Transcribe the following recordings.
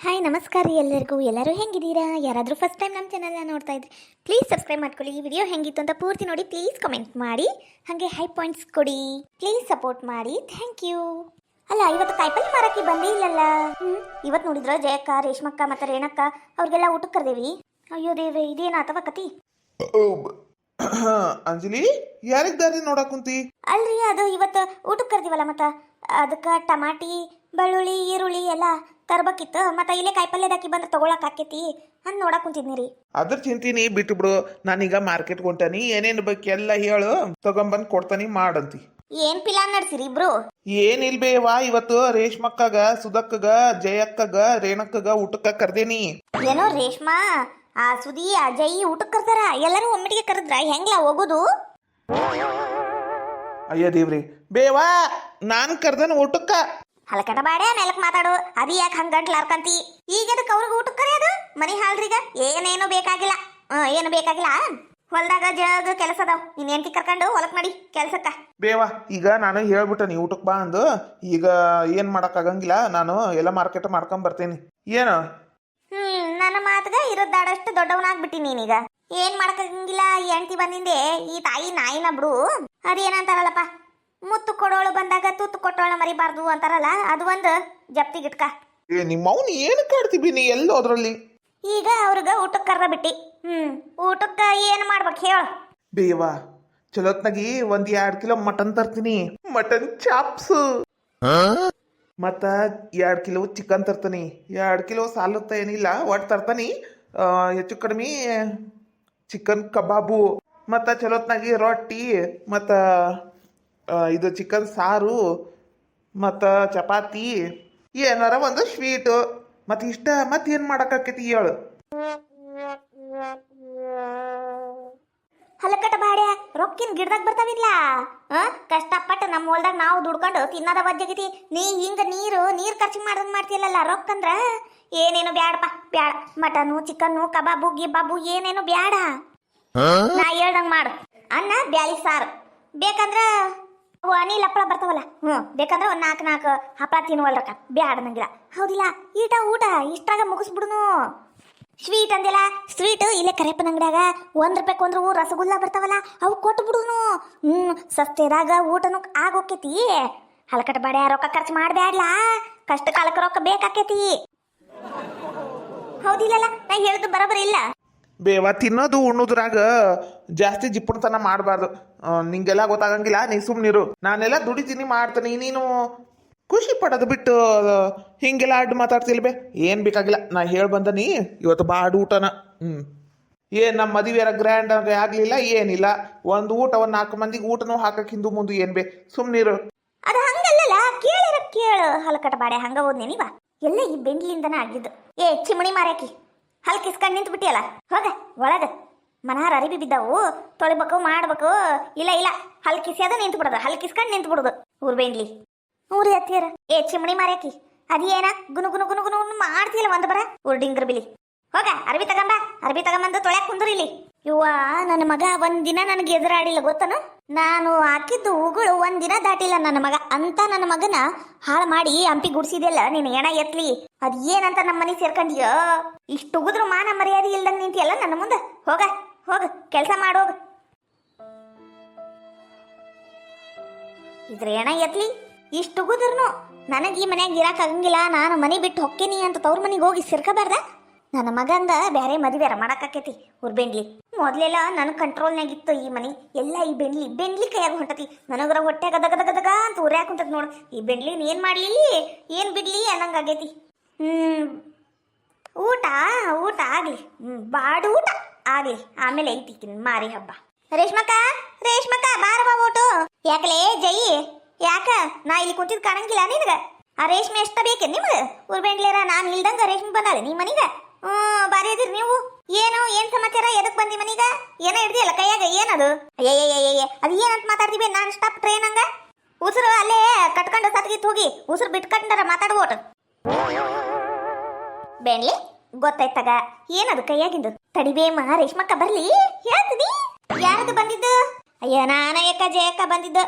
Hi ನಮಸ್ಕಾರ ರೀ ಎಲ್ಲರಿಗೂ. ಎಲ್ಲರೂ ಹೆಂಗಿದ್ದೀರಾ? ಯಾರಾದರೂ ಫಸ್ಟ್ ಟೈಮ್ ನಮ್ಮ ಚಾನಲ್ನ ನೋಡ್ತಾ ಇದ್ರೆ ಪ್ಲೀಸ್ ಸಬ್ಸ್ಕ್ರೈಬ್ ಮಾಡ್ಕೊಳ್ಳಿ. ಈ ವಿಡಿಯೋ ಹೆಂಗಿತ್ತು ಅಂತ ಪೂರ್ತಿ ನೋಡಿ ಪ್ಲೀಸ್ ಕಮೆಂಟ್ ಮಾಡಿ, ಹಾಗೆ ಹೈ ಪಾಯಿಂಟ್ಸ್ ಕೊಡಿ, ಪ್ಲೀಸ್ ಸಪೋರ್ಟ್ ಮಾಡಿ, ಥ್ಯಾಂಕ್ ಯು. ಅಲ್ಲ, ಇವತ್ತು ಕಾಯಿಪಲ್ಲೆ ಮಾರಕ್ಕೆ ಬಂದೇ ಇಲ್ಲಲ್ಲ. ಇವತ್ತು ನೋಡಿದ್ರ ಜಯಕ್ಕ, ರೇಷ್ಮಕ್ಕ ಮತ್ತು ರೇಣಕ್ಕ ಅವ್ರಿಗೆಲ್ಲ ಊಟಕ್ಕೆ ಕರೆದೇವಿ. ಅಯ್ಯೋ ದೇವ್ರೆ, ಇದೇನಾತವ ಕತಿ? ಅಂಜಲಿ, ಯಾರಿಗ್ ದಾರಿ ನೋಡಕ್ ಕುಂತಿ? ಅಲ್ರಿ, ಅದು ಇವತ್ತು ಊಟಕ್ಕೆ ಕರೆದಿವಲ್ಲ, ಮತ್ತು ಅದಕ್ಕೆ ಟಮಾಟಿ, ಬೆಳ್ಳುಳ್ಳಿ, ಈರುಳ್ಳಿ ಎಲ್ಲ ತರ್ಬೇಕಿತ್ತು. ಮತ್ತು ಇಲ್ಲೇ ಕಾಯಿಪಲ್ಯದಾಕಿ ಬಂದ್ರೆ ತಗೊಳಕ್ ಆಕೈತಿ ಅಂತ ನೋಡಕ್ ಕುಂತಿದ್ನಿ ರೀ. ಅದ್ರ ಚಿಂತಿನಿ ಬಿಟ್ಟು ಬಿಡು. ನಾನೀಗ ಮಾರ್ಕೆಟ್ ಹೊಂಟಾನಿ, ಏನೇನು ಬೇಕೆಲ್ಲ ಹೇಳು, ತಗೊಂಬಂದ್ ಕೊಡ್ತಾನಿ ಮಾಡಂತಿ. ಏನ್ ಪಿಲಾನ್ ನಡ್ಸಿರಿ ಇಬ್ರು? ಏನಿಲ್ಬೇವಾ, ಇವತ್ತು ರೇಷ್ಮಕ್ಕಗ, ಸುಧಕ್ಕಗ, ಜಯಕ್ಕಗ, ರೇಣಕ್ಕಗ ಊಟಕ್ಕ ಕರ್ದೇನಿ. ಏನೋ ರೇಷ್ಮಾ, ಆ ಸುದಿ, ಅಜಯ್ ಊಟಕ್ಕೆ ಕರ್ದಾರ? ಎಲ್ಲರೂ ಒಮ್ಮಿಗೆ ಕರೆದ್ರ ಹೆಂಗ್ಲಾ ಹೋಗೋದು? ಅಯ್ಯ ದೇವ್ರಿ, ಬೇವಾ ನಾನ್ ಕರ್ದನ ಊಟಕ್ಕ. ಹಲಕಟ ಬಾಡ್ಯ ನೆಲಕ್ ಮಾತಾಡು. ಅದು ಯಾಕೆ ಹಂಗಂಟ್ಲಾರ್ಕಂತಿ? ಈಗ ಅದಕ್ಕೆ ಅವ್ರಿಗೆ ಊಟಕ್ಕೆ ಕರೆಯೋದು? ಮನಿ ಹಾಳ್ರಿಗ ಏನೇನು ಬೇಕಾಗಿಲ್ಲ. ಏನು ಬೇಕಾಗಿಲ್ಲ. ಹೊಲ್ದಾಗ ಜಗ ಕೆಲಸ ಅದಾವ. ಇನ್ನೇನ್ತಿ ಕರ್ಕೊಂಡು ಹೊಲಕ್ ನಡಿ ಕೆಲ್ಸಕ್ಕ. ಬೇವಾ, ಈಗ ನಾನು ಹೇಳ್ಬಿಟ್ಟ ನೀ ಊಟಕ್ಕೆ ಬಾ ಅಂದು. ಈಗ ಏನ್ ಮಾಡಕ್ ಆಗಂಗಿಲ್ಲ, ನಾನು ಎಲ್ಲ ಮಾರ್ಕೆಟ್ ಮಾಡ್ಕೊಂಡ್ ಬರ್ತೇನಿ. ಏನು ನನ್ನ ಮಾತಗ ಇರೋದಾಡಷ್ಟು ದೊಡ್ಡವನಾಗ್ಬಿಟ್ಟಿ ನೀನೀಗ. ಏನ್ ಮಾಡಕ್ಕಾಗಂಗಿಲ್ಲ. ಹೆಂಡ್ತಿ ಬಂದಿಂದೆ ಈ ತಾಯಿ ನಾಯಿನ ಬಿಡು. ಅದೇನಂತಾರಲ್ಲಪ್ಪ, ಮುತ್ತು ಕೊಡೋಳು ಬಂದಾಗ ತುತ್ತು ಕೊಟ್ಟೋಳ ಮರಿಬಾರ್ದು ಅಂತಾರಲ್ಲ, ಅದು ಒಂದು ಜಪ್ತಿಗಿಟ್ಕ. ನಿಮ್ಮ ಅವ್ನು ಏನು ಕಾಡ್ತೀವಿ ನೀ ಎಲ್ಲೋ ಅದ್ರಲ್ಲಿ. ಈಗ ಅವ್ರಿಗೆ ಊಟಕ್ಕೆ ಕರ್ದ ಬಿಟ್ಟಿ. ಊಟಕ್ಕೆ ಏನು ಮಾಡ್ಬೇಕು ಹೇಳು? ಬೇವಾ, ಚಲೋತ್ನಾಗಿ 1-2 ಕಿಲೋ ಮಟನ್ ತರ್ತೀನಿ. Mutton chops. ಮತ್ತ 2 ಕಿಲೋ ಚಿಕನ್ ತರ್ತಾನಿ. 2 ಕಿಲೋ ಸಾಲುತ್ತ ಏನಿಲ್ಲ, ಒಟ್ಟು ತರ್ತಾನಿ. ಹೆಚ್ಚು ಕಡಿಮೆ ಚಿಕನ್ ಕಬಾಬು, ಮತ್ತ ಚಲೋತ್ನಾಗಿ ರೊಟ್ಟಿ, ಮತ್ತ ಇದು ಚಿಕನ್ ಸಾರು, ಮತ್ತ ಚಪಾತಿ, ಏನಾರ ಒಂದು ಸ್ವೀಟು, ಮತ್ತೆ ಇಷ್ಟ. ಮತ್ತೇನು ಮಾಡಕ್ಕಾಕೈತಿ ಹೇಳು? ಹಲಕಟ ಬಾಡ್ಯ, ರೊಕ್ಕಿನ ಗಿಡದಾಗ ಬರ್ತಾವಿಲ್ಲ. ಕಷ್ಟಪಟ್ಟು ನಮ್ಮ ಹೊಲ್ದಾಗ ನಾವು ದುಡ್ಕೊಂಡು ತಿನ್ನೋದ ವಜ್ಜಾಗೈತಿ. ನೀ ಹಿಂಗ ನೀರು ಖರ್ಚು ಮಾಡ್ದಂಗ್ ಮಾಡ್ತಿಲ್ಲಲ್ಲ. ರೊಕ್ಕಂದ್ರ ಏನೇನು ಬ್ಯಾಡಪ್ಪ, ಬ್ಯಾಡ. ಮಟನು, ಚಿಕನ್ನು, ಕಬಾಬು, ಗಿಬಾಬು ಏನೇನು ಬ್ಯಾಡ. ನಾ ಹೇಳ್ದಂಗ್ ಮಾಡು. ಅನ್ನ, ಬ್ಯಾಳಿ ಸಾರು. ಬೇಕಂದ್ರ ಅನಿಲ್ ಹಪ್ಪಳ ಬರ್ತಾವಲ್ಲ, ಬೇಕಂದ್ರೆ ಒಂದು 4 ಹಪ್ಪಳ ತಿನ್ನುವಲ್ರಕ್ಕ. ಬ್ಯಾಡ ನಂಗಿಲ್ಲ. ಹೌದಿಲ್ಲ? ಊಟ ಇಷ್ಟಾಗ ಮುಗಿಸ್ಬಿಡುನು. ಸ್ವೀಟ್ ಅಂದಿಲ್ಲ, ಸ್ವೀಟ್ ಇಲ್ಲೇ ಕರೆಪ್ಪನ ಅಂಗಡಿಯಾಗ 1 ರೂಪಾಯಿಗೆ 1 ರಸಗುಲ್ಲ ಬರ್ತಾವಲ್ಲ, ಅವು ಕೊಟ್ಟು ಬಿಡುನು. ಸಸ್ತೆದಾಗ ಊಟನು ಆಗೋಕೈತಿ. ಹಲಕಟ ಬಾಡ್ಯ, ರೊಕ್ಕ ಖರ್ಚು ಮಾಡಬ್ಯಾಡ್ಲಾ. ಕಷ್ಟ ಕಾಲಕ್ಕೆ ರೊಕ್ಕ ಬೇಕಾಕೈತಿ. ಹೌದಿಲ್ಲಲ್ಲ? ನಾ ಹೇಳಿದ್ದು ಬರೋಬರಿ ಇಲ್ಲ? ಬೇವ, ತಿನ್ನೋದು ಉಣ್ಣೋದ್ರಾಗ ಜಾಸ್ತಿ ಜಿಪ್ಪುಣತನ ಮಾಡಬಾರ್ದು. ನಿಂಗೆಲ್ಲ ಗೊತ್ತಾಗಂಗಿಲ್ಲ, ನೀ ಸುಮ್ಮನಿರು. ನಾನೆಲ್ಲ ದುಡಿತೀನಿ, ಮಾಡ್ತೀನಿ. ನೀನು ಖುಷಿ ಪಡೋದು ಬಿಟ್ಟು ಹಿಂಗೆಲ್ಲ ಅಡ್ಡು ಮಾತಾಡ್ತಿಲ್ಬೇ. ಏನು ಬೇಕಾಗಿಲ್ಲ, ನಾ ಹೇಳಿ ಬಂದನಿ. ಇವತ್ತು ಬಾಡು ಊಟನ. ಏನು ನಮ್ಮ ಮದುವೆಯರ ಗ್ರ್ಯಾಂಡ್ ಆಗಲಿಲ್ಲ, ಏನಿಲ್ಲ. ಒಂದು ಊಟ 4 ಮಂದಿಗೆ ಊಟನೂ ಹಾಕಕ್ಕೆ ಹಿಂದು ಮುಂದೆ ಏನು ಬೇ, ಸುಮ್ಮನಿರು. ಅದು ಹಂಗಲ್ಲ, ಕೇಳಿರ ಕೇಳು. ಹಲಕಟ ಬಾಡೆ, ಹಂಗ ಹೋದ್ನೆ ನೀವ ಎಲ್ಲ ಈ ಬೆಂಡ್ಲಿಂದನ ಆಗಿದ್ದು. ಚಿಮಣಿ ಮಾರ್ಯಾಕಿ, ಹಲ್ಕಿಸ್ಕೊಂಡು ನಿಂತು ಬಿಟ್ಟಿಯಲ್ಲ. ಹೋಗ ಒಳಗ. ಮನಾರ ಅರಿಬಿ ಬಿದ್ದಾವು, ತೊಳಿಬೇಕು, ಮಾಡ್ಬೇಕು. ಇಲ್ಲ ಹಲ್ಕಿಸ್ಯಾದ ನಿಂತು ಬಿಡೋದು, ಹಲ್ಕಿಸ್ಕೊಂಡು ನಿಂತು ಬಿಡೋದು. ಊರ್ ಬೆಂಡ್ಲಿ, ಊರಿ ಹತ್ತಿರ. ಚಿಮಣಿ ಮಾರ್ಯಾಕಿ, ಅದೇನ ಗುನು ಗುನು ಗುನು ಗುನು ಮಾಡ್ತಿಲ್ಲ ಒಂದು ಬರ. ಡಿಂಗ್ರ ಬಿಲಿ, ಹೋಗ ಅರ್ಬಿ ತಗೊಂಬಂದು ತೊಳ್ಯಾಕ ಕುಂದ್ರಿಲಿ. ಇವ್ವ, ನನ್ನ ಮಗ ಒಂದಿನ ನನಗೆ ಎದುರಾಡಿಲ್ಲ ಗೊತ್ತನು. ನಾನು ಹಾಕಿದ್ದು ಹೂಗಳು ಒಂದಿನ ದಾಟಿಲ್ಲ ನನ್ನ ಮಗ. ಅಂತ ನನ್ನ ಮಗನ ಹಾಳು ಮಾಡಿ ಹಂಪಿ ಗುಡ್ಸಿದೆಲ್ಲ ನೀನು ಎಣ ಎತ್ಲಿ. ಅದ್ ಏನಂತ ನಮ್ಮ ಮನೆ ಸೇರ್ಕೊಂಡಿಯೋ? ಇಷ್ಟು ಉಗಿದ್ರು ಮಾನ ಮರ್ಯಾದೆ ಇಲ್ದಂಗೆ ನಿಂತಿಯಲ್ಲ ನನ್ನ ಮುಂದೆ. ಹೋಗ ಕೆಲಸ ಮಾಡೋಗ. ಇದ್ರ ಎಣ ಎತ್ಲಿ. ಇಷ್ಟು ಉಗಿದ್ರುನು ನನಗೆ ಈ ಮನ್ಯಾಗ ಇರಾಕ್ ಆಗಂಗಿಲ್ಲ, ನಾನು ಮನೆ ಬಿಟ್ಟು ಹೊಕ್ಕೇನಿ ಅಂತ ತವ್ರ ಮನೆಗೆ ಹೋಗಿ ಸಿರ್ಕಬಾರ್ದ? ನನ್ನ ಮಗಂದ ಬೇರೆ ಮದುವೆರ ಮಾಡಕ್ಕಾಕೈತಿ. ಊರ್ ಬೆಂಡ್ಲಿ, ಮೊದ್ಲೆಲ್ಲ ನನ್ನ ಕಂಟ್ರೋಲ್ನಾಗಿತ್ತು ಈ ಮನಿ. ಎಲ್ಲ ಈ ಬೆಂಡ್ಲಿ ಕೈಯಾಗ ಹೊಂಟತಿ. ನನಗರ ಹೊಟ್ಟೆ ಗದಗದಗದಗ ಅಂತ ಉರ್ಯಾಕ ಕುಂತದ ನೋಡು. ಈ ಬೆಂಡ್ಲಿ ಏನ್ ಮಾಡ್ಲಿ, ಏನ್ ಬಿಡ್ಲಿ ಅನ್ನಂಗಾಗೈತಿ. ಊಟ ಆಗ್ಲಿ, ಬಾಡು ಊಟ ಆಗ್ಲಿ, ಆಮೇಲೆ ಐತಿ ಮಾರಿ ಹಬ್ಬ. ರೇಷ್ಮಕ್ಕ ಬಾರವಾ ಊಟು. ಯಾಕಲೇ ಜೈ, ಯಾಕ ನಾ ಇಲ್ಲಿ ಕುಂತಿದ್ ಕಾಣಂಗಿಲ್ಲ ನಿನಗ? ಆ ರೇಷ್ಮೆ ಎಷ್ಟ ಬೇಕೆ ನಿಮ್ಗೆ? ಊರ್ ಬೆಂಡ್ಲೇರ ನಾನು ಇಲ್ದಂಗ ರೇಷ್ಮೆ ಬಂದಾಳೆ ನಿಮ್ಮ ಮನಿಗ. ಬಾರಿ ಅದಿರಿ ನೀವು. ಏನ್ ಸಮಾಚಾರ? ಎದಕ್ ಬಂದಿ ಮನೀಗ? ಏನೋ ಹಿಡ್ದಿಯಲ್ಲ ಕೈಯಾಗ, ಏನದು? ಅಯ್ಯ ಅದು ಏನಂತ ಮಾತಾಡ್ತೀವಿ? ನಾನ್ ಸ್ಟಾಪ್ ಟ್ರೈನ್ ಹಂಗ ಉಸಿರು ಅಲ್ಲೇ ಕಟ್ಕೊಂಡು ಸತ್ಗಿತ್ ಹೋಗಿ ಉಸಿರು ಬಿಟ್ಕಂಡರ ಮಾತಾಡ್ಬೋಟು. ಬೆಣ್ಲಿ ಗೊತ್ತಾಯ್ತಾಗ, ಏನದು ಕೈಯಾಗಿಂದು? ತಡಿಬೇಮ, ರೇಷ್ಮಕ್ಕ ಬರ್ಲಿ ಹೇಳ್ತೀನಿ. ಯಾರದು ಬಂದಿದ್ದು? ಅಯ್ಯ, ನಾನ ಯಾಕ ಜಯಕ್ಕ ಬಂದಿದ್ದು.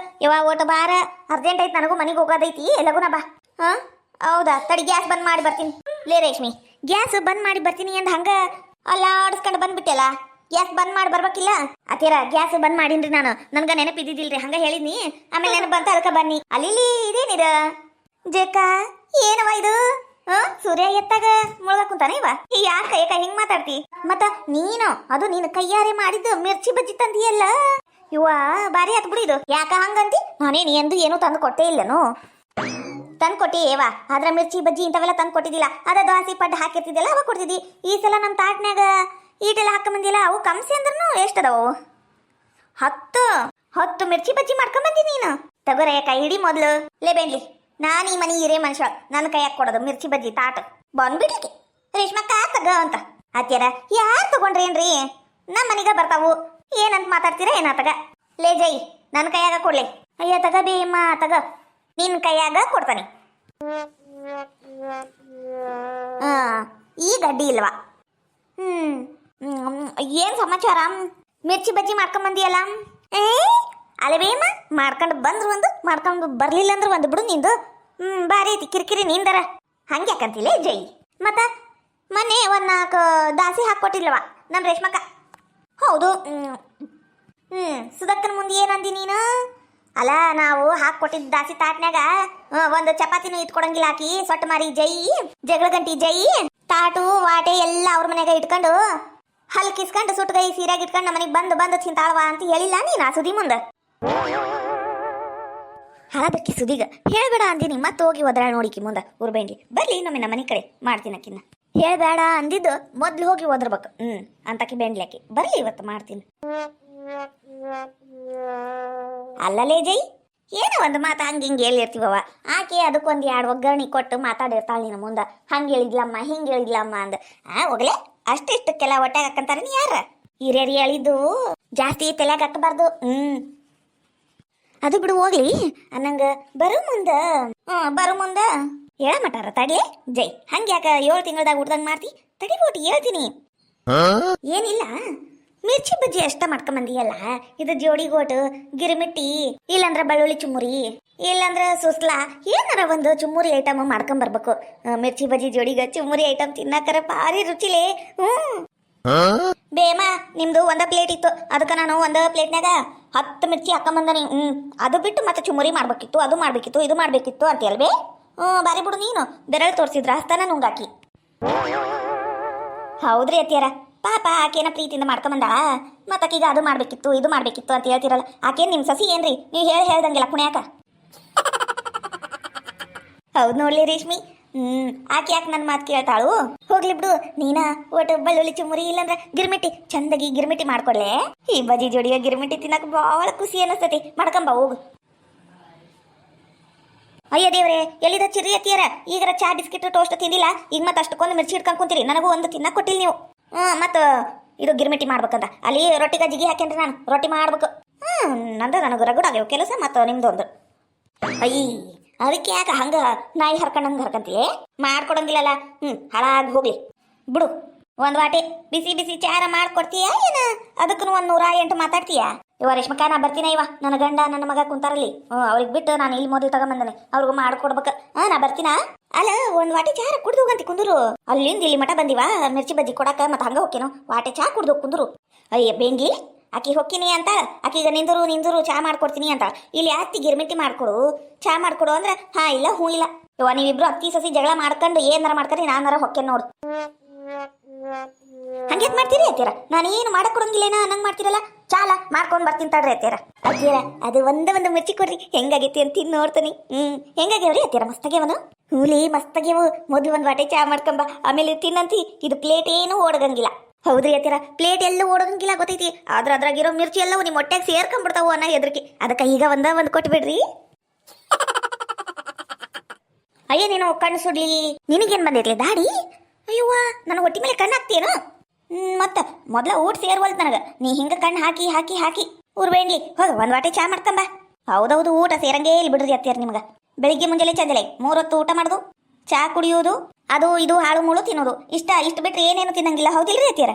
ಓಟ ಬಾರ, ಅರ್ಜೆಂಟ್ ಐತಿ, ನನಗೂ ಮನೆಗೆ ಹೋಗೋದೈತಿ. ಲಗುನ ಬಾ. ಹೌದಾ? ತಡಿ, ಗ್ಯಾಸ್ ಬಂದ್ ಮಾಡಿ ಬರ್ತೀನಿ. ಲೇ ರೇಷ್ಮಿ, ಗ್ಯಾಸ್ ಬಂದ್ ಮಾಡಿ ಬರ್ತೀನಿ ಅಂದ ಹಂಗ ಅಲ್ಲಾಡಿಸ್ಕೊಂಡು ಬಂದ್ಬಿಟ್ಟೆಲ್ಲ. ಗ್ಯಾಸ್ ಬಂದ್ ಮಾಡಿ ಬರ್ಬೇಕಿಲ್ಲ ಅತ್ತೀರ. ಗ್ಯಾಸ್ ಬಂದ್ ಮಾಡೀನ್ರಿ ನಾನು, ನನ್ಗ ನೆನಪಿದ್ದಿದ್ದಿಲ್ರಿ, ಹಂಗ ಹೇಳಿದ್ನಿ. ಆಮೇಲೆ ನೆನಪು ಬಂತ ಅದಕ್ಕೆ ಬನ್ನಿ. ಅಲ್ಲಿ ಇದೇನಿದ ಜೇಕ, ಏನವ ಇದು? ಸೂರ್ಯ ಎತ್ತಾಗ ಮುಳುಗ ಕುಂತಾನ ಇವ. ಯಾಕ ಏಕ ಹಿಂಗ್ ಮಾತಾಡ್ತಿ? ಮತ್ತ ನೀನು ಅದು ನೀನು ಕೈಯಾರೆ ಮಾಡಿದ್ದು ಮಿರ್ಚಿ ಬಜ್ಜಿ ತಂದಿಯಲ್ಲ ಇವ, ಬಾರಿ ಆತ್ ಬಿಡು ಇದು. ಯಾಕ ಹಂಗಂತಿ? ನಾನೇನು ಎಂದು ಏನೂ ತಂದು ಕೊಟ್ಟೇ ಇಲ್ಲನು. ತಂದು ಕೊಟ್ಟಿ ಏವಾ, ಆದ್ರ ಮಿರ್ಚಿ ಬಜ್ಜಿ ಇಂಥವೆಲ್ಲ ತಂದು ಕೊಟ್ಟಿದ್ದಿಲ್ಲ. ಅದ ದೋಸೆ ಪಡ್ಡು ಹಾಕಿರ್ತಿದ್ದಲ್ಲ ಅವಾಗ ಕೊಡ್ತಿದ್ದಿ. ಈ ಸಲ ನಮ್ಮ ತಾಟ್ನ್ಯಾಗ ಈಟೆಲ್ಲ ಹಾಕೊಂಬಂದಿಲ್ಲ. ಅವು ಕಮ್ಸಿ ಅಂದ್ರೂ ಎಷ್ಟದವು? 10 ಮಿರ್ಚಿ ಬಜ್ಜಿ ಮಾಡ್ಕೊಂಬಂದಿ ನೀನು. ತಗೋರ ಕೈ ಹಿಡಿ ಮೊದ್ಲು. ಲೇ ಬೇಡ್ಲಿ, ನಾನು ಈ ಮನಿ ಹಿರೇ ಮನುಷ್ಯ, ನನ್ನ ಕೈಯಾಗ ಕೊಡೋದು ಮಿರ್ಚಿ ಬಜ್ಜಿ ತಾಟ ಬಂದ್ಬಿಡ್ಲಿಕ್ಕೆ. ರೇಷ್ಮಕ್ಕ ತಗ ಅಂತ ಅತ್ಯಾರ ಯಾರು ತಗೊಂಡ್ರೇನ್ರಿ? ನಮ್ಮ ಮನಿಗ ಬರ್ತಾವು. ಏನಂತ ಮಾತಾಡ್ತೀರ ಏನಾತಗ? ಲೇ ಜೈ, ನನ್ನ ಕೈಯಾಗ ಕೊಡ್ಲಿ. ಅಯ್ಯ ತಗ ಬೇಮ್ಮ ತಗ, ನಿನ್ ಕೈಯಾಗ ಕೊಡ್ತಾನೆ. ಈ ಗಡ್ಡಿ ಇಲ್ವಾ? ಏನ್ ಸಮಾಚಾರ? ಮಿರ್ಚಿ ಬಜ್ಜಿ ಮಾಡ್ಕೊಂಬಂದಿಯಲ್ಲ? ಅಲವೇಮ ಮಾಡ್ಕೊಂಡು ಬಂದ್ರು ಒಂದು, ಮಾಡ್ಕೊಂಡು ಬರ್ಲಿಲ್ಲ ಅಂದ್ರೆ ಒಂದು ಬಿಡು ನಿಂದು. ಬಾರಿ ಐತಿ ಕಿರಿಕಿರಿ ನಿಂದರ. ಹಂಗೆ ಯಾಕಂತಿಲ್ಲ ಜೈ. ಮತ್ತ ಮೊನ್ನೆ 4 ದಾಸಿ ಹಾಕೊಟ್ಟಿಲ್ವ ನಮ್ಮ ರೇಷ್ಮಕ್ಕ? ಹೌದು. ಸುಧಕ್ಕನ ಮುಂದೆ ಏನಂದಿ ನೀನು? ಅಲ್ಲ, ನಾವು ಹಾಕೊಟ್ಟಿದ್ದ ದಾಸಿ ತಾಟ್ನ್ಯಾಗ ಒಂದು ಚಪಾತಿನೂ ಇಟ್ಕೊಡಂಗಿಲ್ಲ. ಹಾಕಿ ಸೊಟ್ಟ ಮಾರಿ ಜೈ, ಜಗಳ ಗಂಟಿ ಜೈ, ತಾಟು ವಾಟೆ ಎಲ್ಲ ಅವ್ರ ಮನ್ಯಾಗ ಇಟ್ಕೊಂಡು ಹಲ್ಕಿಸ್ಕೊಂಡು ಸುಟ್ಟಗೈ ಸೀರೆಯಾಗಿ ಇಟ್ಕೊಂಡು ನಮ್ಮನೆಗೆ ಬಂದು ತಿಂತಾಳವ ಅಂತ ಹೇಳಿಲ್ಲ ನೀನು ಆ ಸುದಿ ಮುಂದೆ? ಹಾಳದಕ್ಕೆ ಸುದಿಗ ಹೇಳ್ಬೇಡ ಅಂದಿನಿ. ಮತ್ತೆ ಹೋಗಿ ಒದರಾಳ ನೋಡಿಕಿ ಮುಂದೆ ಉರ್ಬೇಂಡಿ ಬರ್ಲಿ ನಮ್ಮ ಮನೆ ಕಡೆ ಮಾಡ್ತೀನಿ. ಅಕ್ಕಿನ್ನ ಹೇಳ್ಬೇಡ ಅಂದಿದ್ದು ಮೊದ್ಲು ಹೋಗಿ ಒದರ್ಬೇಕು. ಅಂತಕಿ ಬೆಂಡ್ಲಾಕಿ ಬರ್ಲಿ ಇವತ್ತು ಮಾಡ್ತೀನಿ. ಅಲ್ಲಲೇ ಜೈ, ಏನೋ ಒಂದು ಮಾತು ಹಂಗೆ ಹಿಂಗೆ ಹೇಳಿರ್ತೀವವ. ಆಕೆ ಅದಕ್ಕೊಂದು 2 ಒಗ್ಗರಣೆ ಕೊಟ್ಟು ಮಾತಾಡಿರ್ತಾಳೆ ನಿನ್ನ ಮುಂದೆ. ಹಂಗೆ ಹೇಳಿದ್ಲಮ್ಮ ಹಿಂಗೆ ಹೇಳಿದ್ಲಮ್ಮ ಅಂದ. ಹೋಗ್ಲೆ, ಅಷ್ಟಿಷ್ಟಕ್ಕೆಲ್ಲ ಹೊಟ್ಟೆಗೆ ಹಾಕಂತಾರ ನೀ ಯಾರ? ಹಿರಿಯರಿ ಹೇಳಿದ್ದು ಜಾಸ್ತಿ ತಲೆಗೆ ಹಾಕಬಾರ್ದು. ಅದು ಬಿಡು ಹೋಗ್ಲಿ. ಅನ್ನಂಗ ಬರು ಮುಂದ ಹೇಳ ಮಟಾರ ತಡಿ ಜೈ. ಹಂಗೆ ಯಾಕ 7 ತಿಂಗಳದಾಗ ಹುಡ್ದಂಗ್ ಮಾಡ್ತಿ? ತಡಿ ಬೋಟಿ ಹೇಳ್ತೀನಿ. ಏನಿಲ್ಲ, ಮಿರ್ಚಿ ಬಜ್ಜಿ ಅಷ್ಟ ಮಾಡ್ಕೊಂಬಂದಿಯಲ್ಲ, ಇದು ಜೋಡಿಗೋಟು, ಗಿರಿಮಿಟ್ಟಿ, ಇಲ್ಲಂದ್ರ ಬೆಳ್ಳುಳ್ಳಿ ಚುಮ್ಮುರಿ, ಇಲ್ಲಂದ್ರ ಸುಸ್ಲಾ, ಏನಾರ ಒಂದು ಚುಮ್ಮುರಿ ಐಟಮ್ ಮಾಡ್ಕೊಂಬರ್ಬೇಕು. ಮಿರ್ಚಿ ಬಜ್ಜಿ ಜೋಡಿಗ ಚುಮ್ಮುರಿ ಐಟಮ್ ತಿನ್ನಾಕರ ಭಾರಿ ರುಚಿಲೇ. ಬೇಮ ನಿಮ್ದು 1 ಪ್ಲೇಟ್ ಇತ್ತು, ಅದಕ್ಕೆ ನಾನು 1 ಪ್ಲೇಟ್ನಾಗ 10 ಮಿರ್ಚಿ ಹಾಕೊಂಬಂದನಿ. ಅದು ಬಿಟ್ಟು ಮತ್ತೆ ಚುಮ್ಮುರಿ ಮಾಡ್ಬೇಕಿತ್ತು, ಅದು ಮಾಡ್ಬೇಕಿತ್ತು, ಇದು ಮಾಡ್ಬೇಕಿತ್ತು ಅಂತ ಅಲ್ವೇ? ಬಾರಿ ಬಿಡು ನೀನು. ಬೆರಳು ತೋರಿಸಿದ್ರ ಹಸ್ತಾನ ನುಂಗಾಕಿ. ಹೌದ್ರಿ ಅತ್ತಿಯಾರ, ಪಾಪ ಆಕೇನ ಪ್ರೀತಿಯಿಂದ ಮಾಡ್ಕೊಂಬಂದ. ಮತ್ತಕೀಗ ಅದು ಮಾಡ್ಬೇಕಿತ್ತು, ಇದು ಮಾಡ್ಬೇಕಿತ್ತು ಅಂತ ಹೇಳ್ತಿರಲ್ಲ. ಆಕೇನ್ ನಿಮ್ ಸಸಿ ಏನ್ರಿ? ನೀವು ಹೇಳ್ದಂಗಿಲ್ಲ ಕುಣ್ಯಾಕ. ಹೌದು ನೋಡ್ಲಿ ರೇಷ್ಮಿ. ಆಕೆ ಯಾಕೆ ನನ್ನ ಮಾತು ಕೇಳ್ತಾಳು? ಹೋಗ್ಲಿ ಬಿಡು ನೀನ. ಒಟ್ಟು ಬೆಳ್ಳುಳ್ಳಿ ಚುಮ್ಮುರಿ ಇಲ್ಲಂದ್ರ ಗಿರ್ಮಿಟ್ಟಿ, ಚಂದಾಗಿ ಗಿರ್ಮಿಟ್ಟಿ ಮಾಡ್ಕೊಡ್ಲೆ. ಈ ಬಜ್ಜಿ ಜೋಡಿಯ ಗಿರ್ಮಿಟ್ಟಿ ತಿನ್ನಕ್ ಬಹಳ ಖುಷಿ ಅನಿಸ್ತತಿ. ಮಾಡ್ಕೊಂಬ ಹೋಗು. ಅಯ್ಯ ದೇವ್ರೆ, ಎಲ್ಲಿದ ಚಿರಿ ಅತ್ತಿಯಾರ? ಈಗರ ಚಾ ಬಿಸ್ಕಿಟ್ ಟೋಸ್ಟ್ ತಿಂದಿಲ್ಲ, ಈಗ ಮತ್ತೆ ಅಷ್ಟಕ್ಕೊಂದು ಮಿರ್ಚಿ ಇಟ್ಕೊಂಡ್ ಕುಂತೀರಿ. ನನಗೂ ಒಂದು ತಿನ್ನಕ್ ಕೊಟ್ಟಿಲ್ಲ ನೀವು. ಮತ್ತು ಇದು ಗಿರ್ಮಿಟ್ಟಿ ಮಾಡ್ಬೇಕಂತ ಅಲ್ಲಿ ರೊಟ್ಟಿ ಗಜ್ಜಿಗೆ ಹಾಕೇನ್ರಿ ನಾನು. ರೊಟ್ಟಿ ಮಾಡ್ಬೇಕು. ನಂದು ನನಗೆ ರಗಡಾಗ್ಯವು ಕೆಲಸ, ಮತ್ತು ನಿಮ್ದು ಒಂದು. ಅಯ್ಯ ಅದಕ್ಕೆ ಯಾಕೆ ಹಂಗ ನಾಯಿ ಹರ್ಕೊಂಡಂಗೆ ಹರ್ಕಂತೀಯ? ಮಾಡ್ಕೊಡಂಗಿಲ್ಲಲ್ಲ. ಹಾಳಾಗಿ ಹೋಗ್ಲಿ ಬಿಡು. ಒಂದು ವಾಟೆ ಬಿಸಿ ಬಿಸಿ ಚಾರ ಮಾಡ್ಕೊಡ್ತೀಯ ಏನ? ಅದಕ್ಕೂ 108 ಮಾತಾಡ್ತೀಯ? ಇವ ರೇಷ್ಮಕ್ಕ, ನಾ ಬರ್ತೀನ. ಇವ ನನ್ನ ಗಂಡ ನನ್ನ ಮಗ ಕುಂತಾರಲ್ಲಿ, ಅವ್ರಿಗೆ ಬಿಟ್ಟು ನಾನು ಇಲ್ಲಿ ಮೊದಲು ತಗೊಂಬಂದನೆ. ಅವ್ರಿಗೂ ಮಾಡ್ಕೊಡ್ಬೇಕು. ನಾ ಬರ್ತೀನ. ಅಲ್ಲ, ಒಂದು ವಾಟೆ ಚಾರ ಕುಡ್ದು ಹೋಗಂತಿ ಕುಂದ್ರು. ಅಲ್ಲಿಂದ ಇಲ್ಲಿ ಮಠ ಬಂದಿವ ಮಿರ್ಚಿ ಬಜ್ಜಿ ಕೊಡಕ, ಮತ್ತೆ ಹಂಗ ಹೋಗ್ಕೇನು ವಾಟೆ ಚಾ ಕುಡ್ದು ಕುಂದ್ರು. ಅಯ್ಯ ಬೇಂಗಿ, ಆಕಿ ಹೊಕ್ಕಿನಿ ಅಂತ ಆಕೀಗ ನಿಂದರು ಚಾ ಮಾಡ್ಕೊಡ್ತೀನಿ ಅಂತ. ಇಲ್ಲಿ ಅತ್ತಿ ಗಿರ್ಮಿಟ್ಟಿ ಮಾಡ್ಕೊಡು, ಚಾ ಮಾಡ್ಕೊಡು ಅಂದ್ರೆ ಇಲ್ಲ ಹೂ ಇಲ್ಲ. ಇವ ನೀವಿಬ್ರು ಅತ್ತಿ ಸಸಿ ಜಗಳ ಮಾಡ್ಕೊಂಡು ಏನಾರ ಮಾಡ್ಕರಿ, ನಾನಾರ ಹೊಕ್ಕೇನ್ ನೋಡು. ಹಂಗೆ ಮಾಡ್ತೀರಿ ಅತ್ತೀರ? ನಾನೇನು ಮಾಡಕ್ ಕೊಡಂಗಿಲ್ಲೇನ ಅನ್ನಂಗ್ ಮಾಡ್ತೀರಲ್ಲ. ಚಾಲ ಮಾಡ್ಕೊಂಡ್ ಬರ್ತೀನಿ ತಡ್ರಿ ಅತ್ತೀರ. ಅತ್ತೀರ ಅದು ಒಂದು ಮಿರ್ಚಿ ಕೊಡ್ರಿ, ಹೆಂಗಾಗೈತಿ ಅಂತ ತಿಂದು ನೋಡ್ತೀನಿ. ಹೆಂಗಾಗ್ಯಾವ್ರಿ ಅತ್ತೀರ? ಮಸ್ತಾಗ್ಯಾವನು? ಹೂಲಿ ಮಸ್ತಾಗ್ಯಾವು. ಮೊದ್ಲು ಒಂದು ವಾಟೆ ಚಾ ಮಾಡ್ಕೊಂಬ, ಆಮೇಲೆ ತಿನ್ನಂತಿ. ಇದು ಪ್ಲೇಟ್ ಏನು ಓಡಗಂಗಿಲ್ಲ. ಹೌದ್ರಿ ಅತ್ತೀರ, ಪ್ಲೇಟ್ ಎಲ್ಲ ಓಡೋದಂಗಿಲ್ಲ ಗೊತ್ತೈತಿ. ಆದ್ರ ಅದ್ರಾಗಿರೋ ಮಿರ್ಚಿ ಎಲ್ಲವೂ ನಿಮ್ಮ ಹೊಟ್ಟೆಗೆ ಸೇರ್ಕೊಂಡ್ಬಿಡ್ತಾವು ಅನ್ನೋ ಹೆದರಿಕೆ. ಅದಕ್ಕೆ ಈಗ ಒಂದು ಕೊಟ್ಬಿಡ್ರಿ. ಅಯ್ಯ ನೀನು ಕಣ್ಣು ಸುಡ್ಲಿ, ನಿನಗೇನ್ ಬಂದೈತ್ಲಿ ದಾಡಿ? ಅಯ್ಯವ್ವ, ನನ್ನ ಹೊಟ್ಟಿ ಮೇಲೆ ಕಣ್ಣು ಹಾಕ್ತೀಯೇನು? ಮತ್ತ ಮೊದ್ಲ ಊಟ ಸೇರ್ವಲ್ತು ನನಗೆ. ನೀ ಹಿಂಗ ಕಣ್ಣು ಹಾಕಿ ಹಾಕಿ ಹಾಕಿ ಊರ್ಬೇಡ್ಲಿ. ಹೋಗ ಒಂದು ವಾಟೆ ಚಾ ಮಾಡ್ಕೊಂಬ. ಹೌದೌದು, ಊಟ ಸೇರಂಗೇ ಇಲ್ಲಿ ಬಿಡ್ರಿ ಅತ್ತೀರ ನಿಮ್ಗೆ. ಬೆಳಿಗ್ಗೆ ಮುಂಜಾನೆ ಚಂದಲೆ 3 ಹೊತ್ತು ಊಟ ಮಾಡೋದು, ಚಾ ಕುಡಿಯೋದು, ಅದು ಇದು ಹಾಳು ಮುಳು ತಿನ್ನೋದು, ಇಷ್ಟು ಬಿಟ್ರೆ ಏನೇನು ತಿನ್ನಂಗಿಲ್ಲ. ಹೌದಿಲ್ರಿ ಅತ್ತೀರ?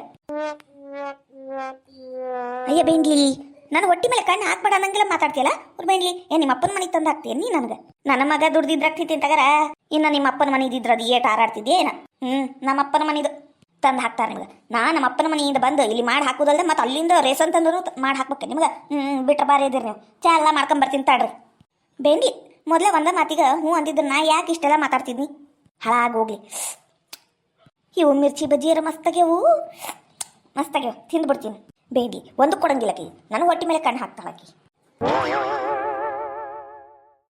ಅಯ್ಯ ಬೇಂಡ್ಲಿ, ನನ್ನ ಹೊಟ್ಟಿ ಮೇಲೆ ಕಣ್ಣು ಹಾಕ್ಬೇಡ ಅನ್ನಂಗೆಲ್ಲ ಮಾತಾಡ್ತೀಯಲ್ಲ ಉರ್ಬೇಂಡ್ಲಿ ನಿಮ್ಮ ಅಪ್ಪನ ಮನೆಗೆ ತಂದು ಹಾಕ್ತೀಯ ನೀ ನನಗೆ ನನ್ನ ಮಗ ದುಡ್ದಿದ್ರಾಗ್ತಿತ್ತು ಅಂತಗಾರ ಇನ್ನು ನಿಮ್ಮ ಅಪ್ಪನ ಮನೆ ಇದ್ದಿದ್ರೆ ಅದು ಏಟ್ ಹಾರಾಡ್ತಿದ್ದೆ ಏನ ನಮ್ಮ ಅಪ್ಪನ ಮನೆದು ತಂದು ಹಾಕ್ತಾರೆ ನಿಮ್ಗೆ ನಮ್ಮ ಅಪ್ಪನ ಮನೆಯಿಂದ ಬಂದು ಇಲ್ಲಿ ಮಾಡಿ ಹಾಕೋದಲ್ದೆ ಮತ್ತೆ ಅಲ್ಲಿಂದ ರೇಷನ್ ತಂದ್ರು ಮಾಡಿ ಹಾಕ್ಬೇಕು ನಿಮ್ಗೆ ಬಿಟ್ರೆ ಬಾರಿ ಇದ್ದೀರಿ ನೀವು ಚಾ ಎಲ್ಲ ಮಾಡ್ಕೊಂಬರ್ತೀನಿ ತಾಡ್ರಿ ಬೇಂಡಿ ಮೊದಲೇ ಒಂದ ಮಾತಿಗೆ ಹ್ಞೂ ಅಂದಿದ್ರೆ ನಾ ಯಾಕೆ ಇಷ್ಟೆಲ್ಲ ಮಾತಾಡ್ತಿದ್ನಿ ಹಾಳಾಗೋಗ್ಲಿ ಇವು ಮಿರ್ಚಿ ಬಜ್ಜಿಯರ ಮಸ್ತಾಗ್ಯವು ತಿಂದ್ಬಿಡ್ತೀನಿ ಬೇಂಡಿ ಒಂದು ಕೊಡಂಗಿಲ್ಲಕಿ ನನ್ನ ಹೊಟ್ಟೆ ಮೇಲೆ ಕಣ್ಣು ಹಾಕ್ತಾಳಕಿ